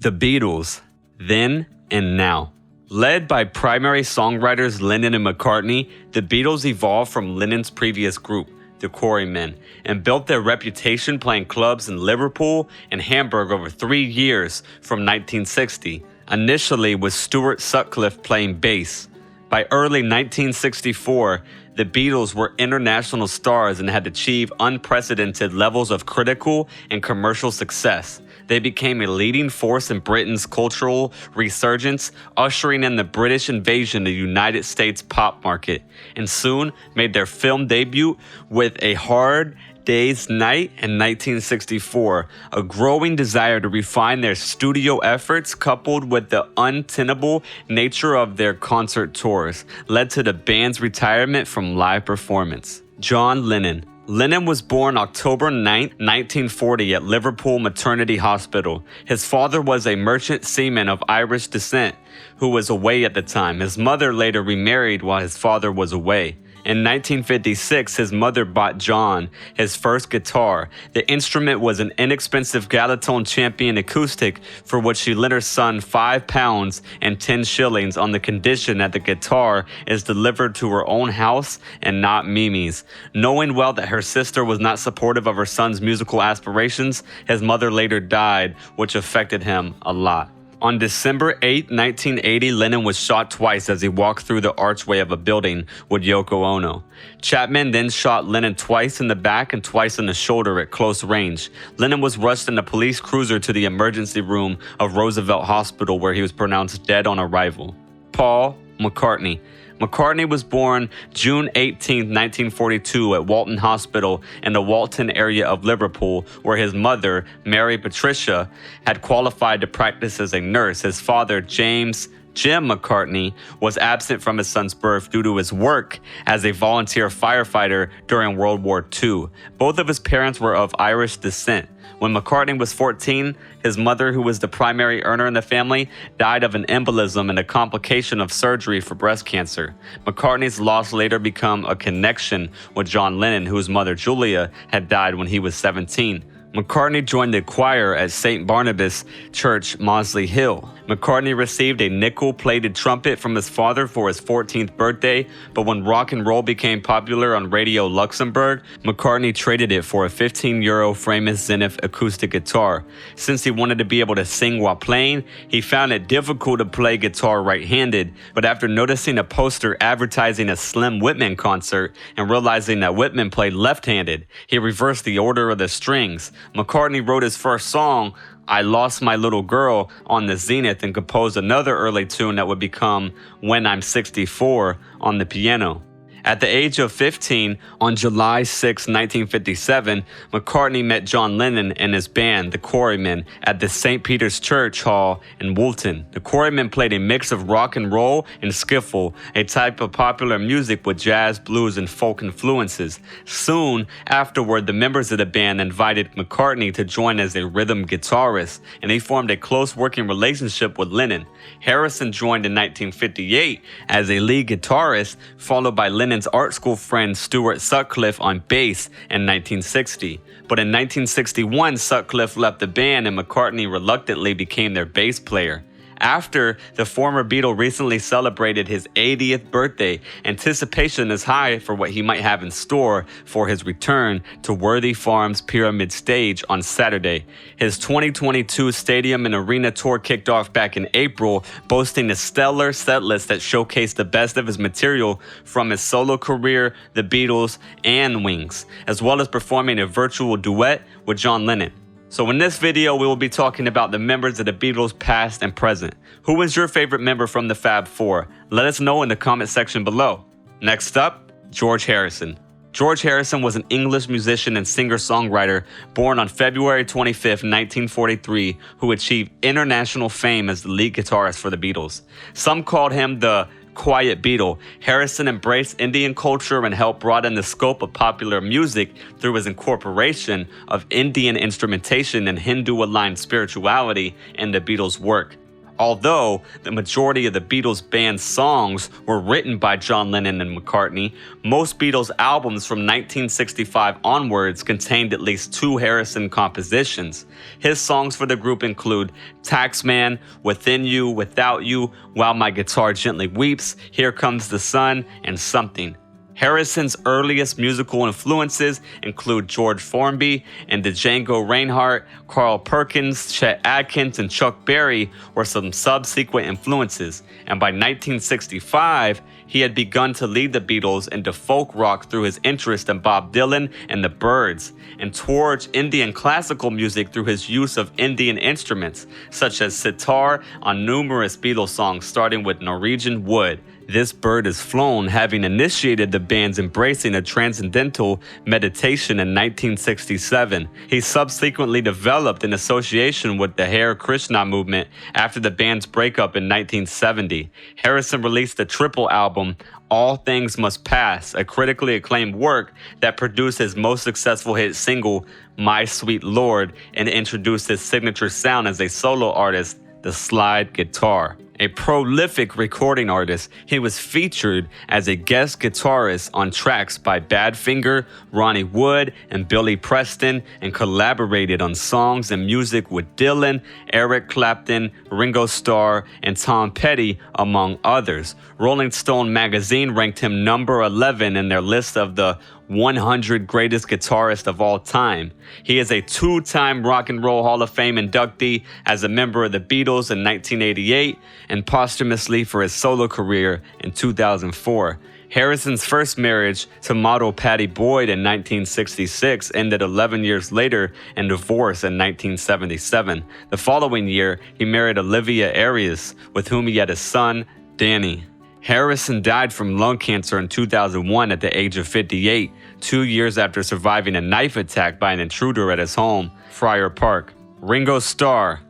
The Beatles, Then and Now. Led by primary songwriters Lennon and McCartney, the Beatles evolved from Lennon's previous group, the Quarrymen, and built their reputation playing clubs in Liverpool and Hamburg over 3 years from 1960, initially with Stuart Sutcliffe playing bass. By early 1964, the Beatles were international stars and had achieved unprecedented levels of critical and commercial success. They became a leading force in Britain's cultural resurgence, ushering in the British invasion of the United States pop market, and soon made their film debut with A Hard Day's Night in 1964. A growing desire to refine their studio efforts, coupled with the untenable nature of their concert tours, led to the band's retirement from live performance. John Lennon. Lennon was born October 9, 1940 at Liverpool Maternity Hospital. His father was a merchant seaman of Irish descent who was away at the time. His mother later remarried while his father was away. In 1956, his mother bought John his first guitar. The instrument was an inexpensive Galatone Champion acoustic, for which she lent her son £5 and 10 shillings on the condition that the guitar is delivered to her own house and not Mimi's. Knowing well that her sister was not supportive of her son's musical aspirations, his mother later died, which affected him a lot. On December 8, 1980, Lennon was shot twice as he walked through the archway of a building with Yoko Ono. Chapman then shot Lennon twice in the back and twice in the shoulder at close range. Lennon was rushed in a police cruiser to the emergency room of Roosevelt Hospital, where he was pronounced dead on arrival. Paul McCartney. McCartney was born June 18, 1942 at Walton Hospital in the Walton area of Liverpool, where his mother, Mary Patricia, had qualified to practice as a nurse. His father, James Jim McCartney, was absent from his son's birth due to his work as a volunteer firefighter during World War II. Both of his parents were of Irish descent. When McCartney was 14, his mother, who was the primary earner in the family, died of an embolism and a complication of surgery for breast cancer. McCartney's loss later became a connection with John Lennon, whose mother, Julia, had died when he was 17. McCartney joined the choir at St. Barnabas Church, Mosley Hill. McCartney received a nickel-plated trumpet from his father for his 14th birthday, but when rock and roll became popular on Radio Luxembourg, McCartney traded it for a €15 Framus Zenith acoustic guitar. Since he wanted to be able to sing while playing, he found it difficult to play guitar right-handed, but after noticing a poster advertising a Slim Whitman concert and realizing that Whitman played left-handed, he reversed the order of the strings. McCartney wrote his first song, I Lost My Little Girl, on the Zenith and composed another early tune that would become When I'm 64 on the piano. At the age of 15, on July 6, 1957, McCartney met John Lennon and his band, the Quarrymen, at the St. Peter's Church Hall in Woolton. The Quarrymen played a mix of rock and roll and skiffle, a type of popular music with jazz, blues, and folk influences. Soon afterward, the members of the band invited McCartney to join as a rhythm guitarist, and he formed a close working relationship with Lennon. Harrison joined in 1958 as a lead guitarist, followed by Lennon's art school friend Stuart Sutcliffe on bass in 1960. But in 1961, Sutcliffe left the band and McCartney reluctantly became their bass player. After the former Beatle recently celebrated his 80th birthday, anticipation is high for what he might have in store for his return to Worthy Farms Pyramid Stage on Saturday. His 2022 stadium and arena tour kicked off back in April, boasting a stellar setlist that showcased the best of his material from his solo career, the Beatles, and Wings, as well as performing a virtual duet with John Lennon. So in this video, we will be talking about the members of the Beatles past and present. Who is your favorite member from the Fab Four? Let us know in the comment section below. Next up, George Harrison. George Harrison was an English musician and singer-songwriter born on February 25, 1943, who achieved international fame as the lead guitarist for the Beatles. Some called him the Quiet Beatle. Harrison embraced Indian culture and helped broaden the scope of popular music through his incorporation of Indian instrumentation and Hindu-aligned spirituality in the Beatles' work. Although the majority of the Beatles band's songs were written by John Lennon and McCartney, most Beatles albums from 1965 onwards contained at least 2 Harrison compositions. His songs for the group include Taxman, Within You, Without You, While My Guitar Gently Weeps, Here Comes the Sun, and Something. Harrison's earliest musical influences include George Formby and Django Reinhardt. Carl Perkins, Chet Atkins, and Chuck Berry were some subsequent influences, and by 1965, he had begun to lead the Beatles into folk rock through his interest in Bob Dylan and the Byrds, and towards Indian classical music through his use of Indian instruments, such as sitar on numerous Beatles songs starting with Norwegian Wood. This bird is flown, having initiated the band's embracing of transcendental meditation in 1967. He subsequently developed an association with the Hare Krishna movement after the band's breakup in 1970. Harrison released the triple album, All Things Must Pass, a critically acclaimed work that produced his most successful hit single, My Sweet Lord, and introduced his signature sound as a solo artist, the slide guitar. A prolific recording artist, he was featured as a guest guitarist on tracks by Badfinger, Ronnie Wood, and Billy Preston, and collaborated on songs and music with Dylan, Eric Clapton, Ringo Starr, and Tom Petty, among others. Rolling Stone magazine ranked him number 11 in their list of the 100 greatest guitarists of all time. He is a 2-time Rock and Roll Hall of Fame inductee as a member of the Beatles in 1988 and posthumously for his solo career in 2004. Harrison's first marriage to model Pattie Boyd in 1966 ended 11 years later in divorce in 1977. The following year, he married Olivia Arias, with whom he had a son, Danny. Harrison died from lung cancer in 2001 at the age of 58, 2 years after surviving a knife attack by an intruder at his home, Friar Park. Ringo Starr.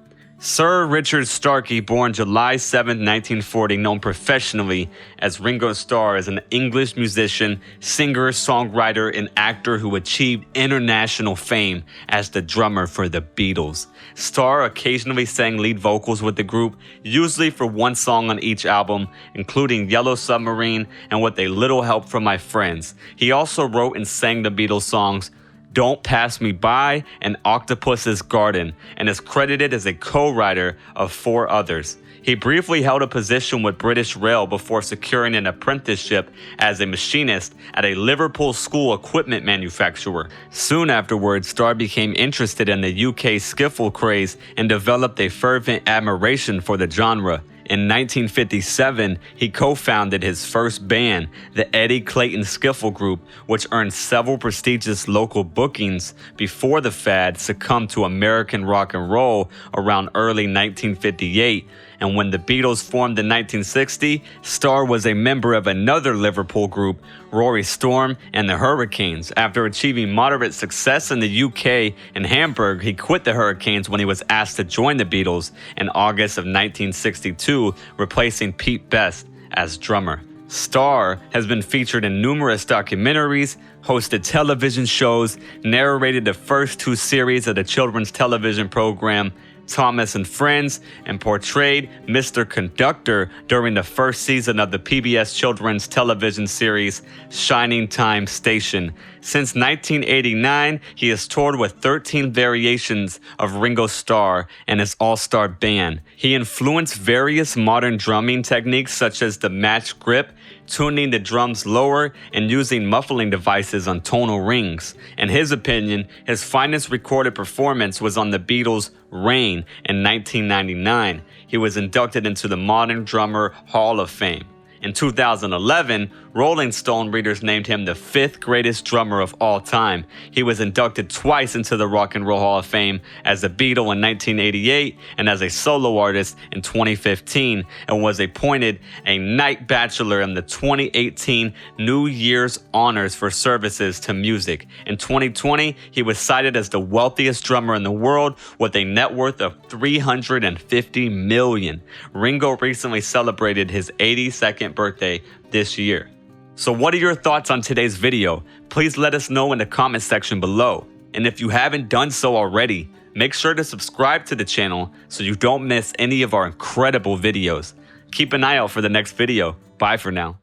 Sir Richard Starkey, born July 7, 1940, known professionally as Ringo Starr, is an English musician, singer, songwriter, and actor who achieved international fame as the drummer for the Beatles. Starr occasionally sang lead vocals with the group, usually for one song on each album, including Yellow Submarine and With a Little Help from My Friends. He also wrote and sang the Beatles songs Don't Pass Me By and Octopus's Garden, and is credited as a co-writer of 4 others. He briefly held a position with British Rail before securing an apprenticeship as a machinist at a Liverpool school equipment manufacturer. Soon afterwards, Starr became interested in the UK skiffle craze and developed a fervent admiration for the genre. In 1957, he co-founded his first band, the Eddie Clayton Skiffle Group, which earned several prestigious local bookings before the fad succumbed to American rock and roll around early 1958. And when the Beatles formed in 1960, Starr was a member of another Liverpool group, Rory Storm and the Hurricanes. After achieving moderate success in the UK and Hamburg, he quit the Hurricanes when he was asked to join the Beatles in August of 1962, replacing Pete Best as drummer. Starr has been featured in numerous documentaries, hosted television shows, narrated the first 2 series of the children's television program Thomas and Friends, and portrayed Mr. Conductor during the first season of the PBS children's television series Shining Time Station. Since 1989, he has toured with 13 variations of Ringo Starr and his all-star band. He influenced various modern drumming techniques such as the match grip, tuning the drums lower, and using muffling devices on tonal rings. In his opinion, his finest recorded performance was on the Beatles' Rain in 1999. He was inducted into the Modern Drummer Hall of Fame. In 2011, Rolling Stone readers named him the 5th greatest drummer of all time. He was inducted twice into the Rock and Roll Hall of Fame as a Beatle in 1988 and as a solo artist in 2015, and was appointed a Knight Bachelor in the 2018 New Year's Honors for services to music. In 2020, he was cited as the wealthiest drummer in the world with a net worth of $350 million. Ringo recently celebrated his 82nd birthday this year. So what are your thoughts on today's video? Please let us know in the comment section below. And if you haven't done so already, Make sure to subscribe to the channel so you don't miss any of our incredible videos. Keep an eye out for the next video. Bye for now.